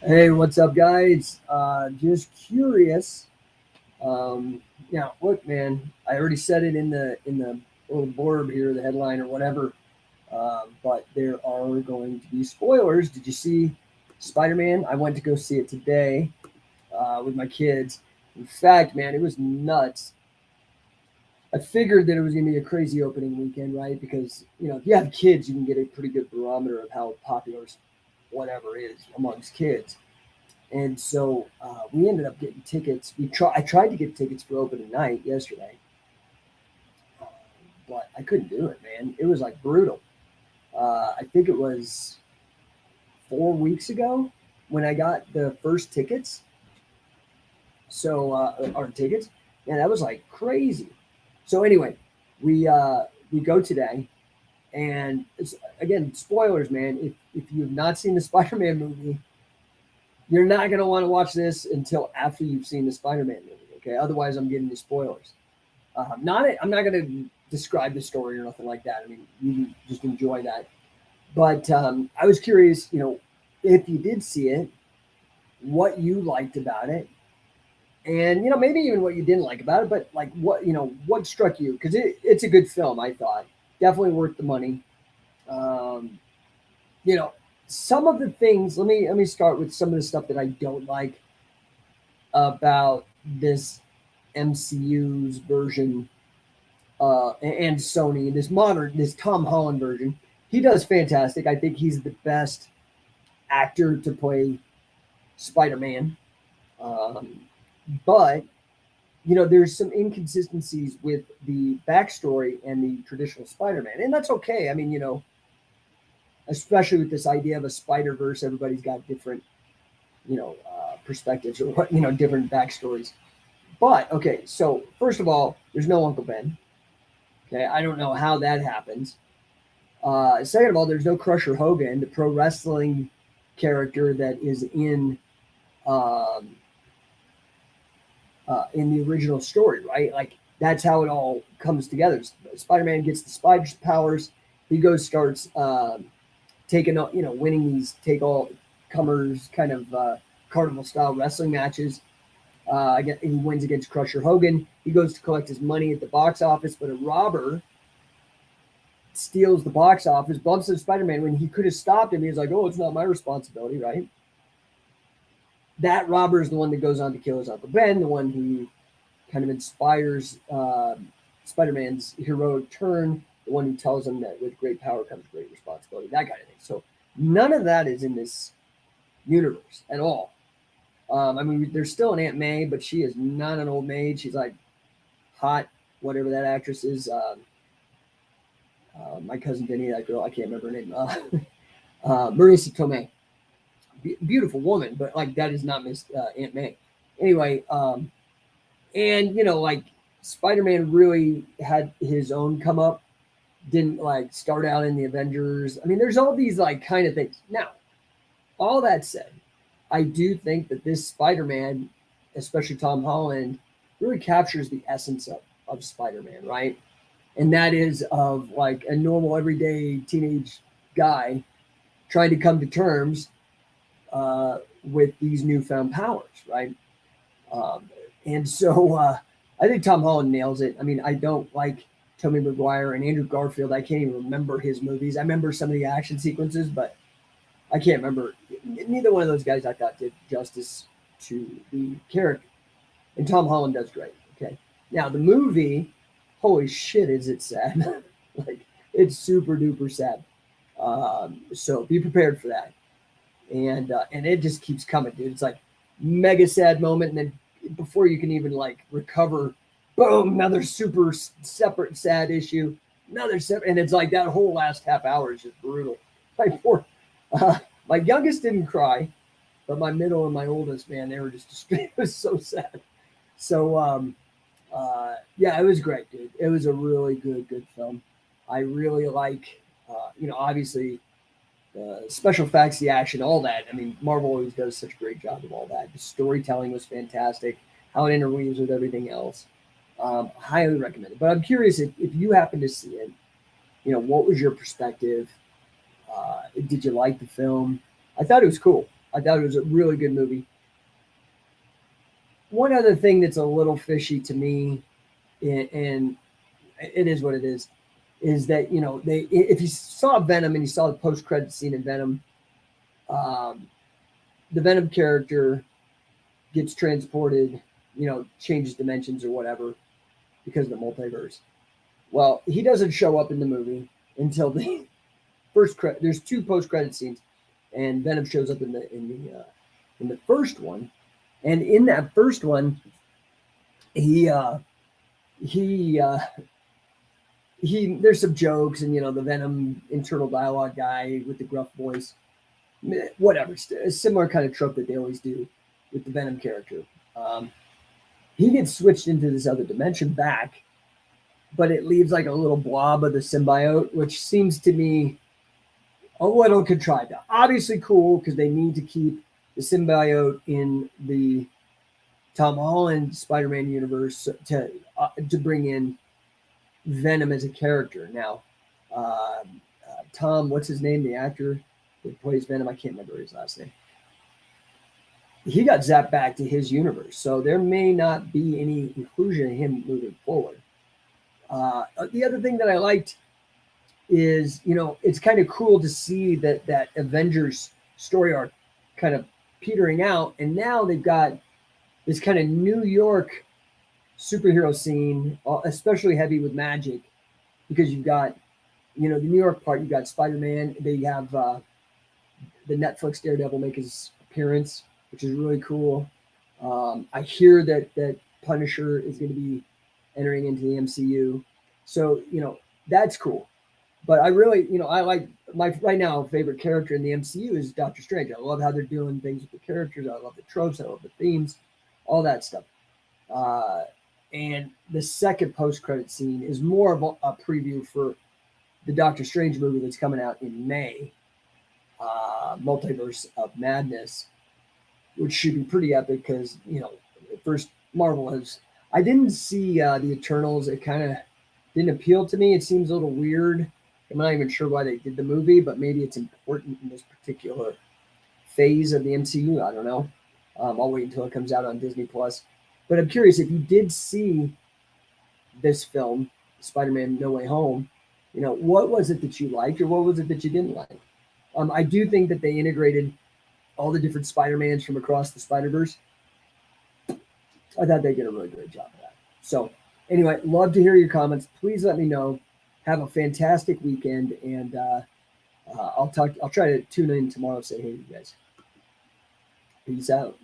Hey, what's up, guys? Just curious. Now, look, man, I already said it in the little blurb here, the headline or whatever. But there are going to be spoilers. Did you see Spider-Man? I went to go see it today with my kids. In fact, man, it was nuts. I figured that it was going to be a crazy opening weekend, right? Because if you have kids, you can get a pretty good barometer of how popular whatever is amongst kids. And so we ended up getting tickets. I tried to get tickets for opening night yesterday, uh, but I couldn't do it, man. It was like brutal. I think it was 4 weeks ago when I got the first tickets. So our tickets, man, that was like crazy. So anyway, we go today, and again, spoilers, man. If you have not seen the Spider-Man movie, you're not going to want to watch this until after you've seen the Spider-Man movie. Okay, otherwise I'm giving you spoilers. I'm not going to describe the story or nothing like that. I mean, you can just enjoy that. But I was curious, if you did see it, what you liked about it, and maybe even what you didn't like about it. But like what struck you? Because it's a good film. I thought definitely worth the money. Um, you know, some of the things. Let me start with some of the stuff that I don't like about this MCU's version and Sony, this Tom Holland version. He does fantastic. I think he's the best actor to play Spider-Man. Um, but there's some inconsistencies with the backstory and the traditional Spider-Man, and that's okay. I mean, especially with this idea of a Spider Verse, everybody's got different perspectives or different backstories. But okay, so first of all, there's no Uncle Ben. Okay, I don't know how that happens. Second of all, there's no Crusher Hogan, the pro wrestling character that is um, in the original story, right? Like that's how it all comes together. Spider-Man gets the spider's powers. He goes starts taking winning these take all comers kind of carnival style wrestling matches. Again, he wins against Crusher Hogan. He goes to collect his money at the box office, but a robber steals the box office, bumps into Spider-Man when he could have stopped him. He was like, "Oh, it's not my responsibility," right? That robber is the one that goes on to kill his Uncle Ben, the one who kind of inspires Spider-Man's heroic turn, the one who tells him that with great power comes great responsibility, that kind of thing. So none of that is in this universe at all. I mean, there's still an Aunt May, but she is not an old maid. She's like hot, whatever that actress is. My cousin Vinny, that girl, I can't remember her name. Marisa Tomei, beautiful woman, but like that is not Miss Aunt May. Anyway, and like Spider-Man really had his own come up. Didn't like start out in the Avengers. I mean, there's all these like kind of things. Now, all that said, I do think that this Spider-Man, especially Tom Holland, really captures the essence of Spider-Man, right? And that is of like a normal everyday teenage guy trying to come to terms with these newfound powers, right? And so I think Tom Holland nails it. I mean, I don't like Tobey Maguire and Andrew Garfield. I can't even remember his movies. I remember some of the action sequences, but I can't remember. Neither one of those guys I thought did justice to the character. And Tom Holland does great. Okay. Now the movie, holy shit, is it sad? Like it's super duper sad. So be prepared for that. And it just keeps coming, dude. It's like mega sad moment, and then before you can even like recover, boom, another super separate sad issue, another separate, and it's like that whole last half hour is just brutal. My poor, my youngest didn't cry, but my middle and my oldest, man, they were just it was so sad. So yeah, it was great, dude. It was a really good film. I really like, obviously the special effects, the action, all that. I mean, Marvel always does such a great job of all that. The storytelling was fantastic, how it interweaves with everything else. Highly recommend it. But I'm curious if you happen to see it, what was your perspective? Did you like the film? I thought it was cool. I thought it was a really good movie. One other thing that's a little fishy to me, and it is what it is that they if you saw Venom and you saw the post credit scene in Venom, um, the Venom character gets transported, changes dimensions or whatever because of the multiverse. Well, he doesn't show up in the movie until the first credit. There's two post credit scenes, and Venom shows up in the first one, and in that first one, he he uh, he there's some jokes and the Venom internal dialogue guy with the gruff voice, whatever, a similar kind of trope that they always do with the Venom character. Um, he gets switched into this other dimension back, but it leaves like a little blob of the symbiote, which seems to me a little contrived. Obviously cool because they need to keep the symbiote in the Tom Holland Spider-Man universe to bring in Venom as a character. Now, Tom, what's his name? The actor that plays Venom, I can't remember his last name. He got zapped back to his universe, so there may not be any inclusion of him moving forward. The other thing that I liked is, it's kind of cool to see that Avengers story arc kind of petering out, and now they've got this kind of New York superhero scene, especially heavy with magic, because you've got, the New York part. You've got Spider-Man. They have the Netflix Daredevil make his appearance, which is really cool. I hear that Punisher is going to be entering into the MCU, so that's cool. But I really, I like my right now favorite character in the MCU is Doctor Strange. I love how they're doing things with the characters. I love the tropes. I love the themes, all that stuff. And the second post-credit scene is more of a preview for the Doctor Strange movie that's coming out in May, Multiverse of Madness, which should be pretty epic because, first Marvel has. I didn't see the Eternals. It kind of didn't appeal to me. It seems a little weird. I'm not even sure why they did the movie, but maybe it's important in this particular phase of the MCU. I don't know. I'll wait until it comes out on Disney Plus. But I'm curious if you did see this film, Spider-Man: No Way Home. What was it that you liked, or what was it that you didn't like? I do think that they integrated all the different Spider-Mans from across the Spider-Verse. I thought they did a really great job of that. So, anyway, love to hear your comments. Please let me know. Have a fantastic weekend, and I'll try to tune in tomorrow and say hey to you guys. Peace out.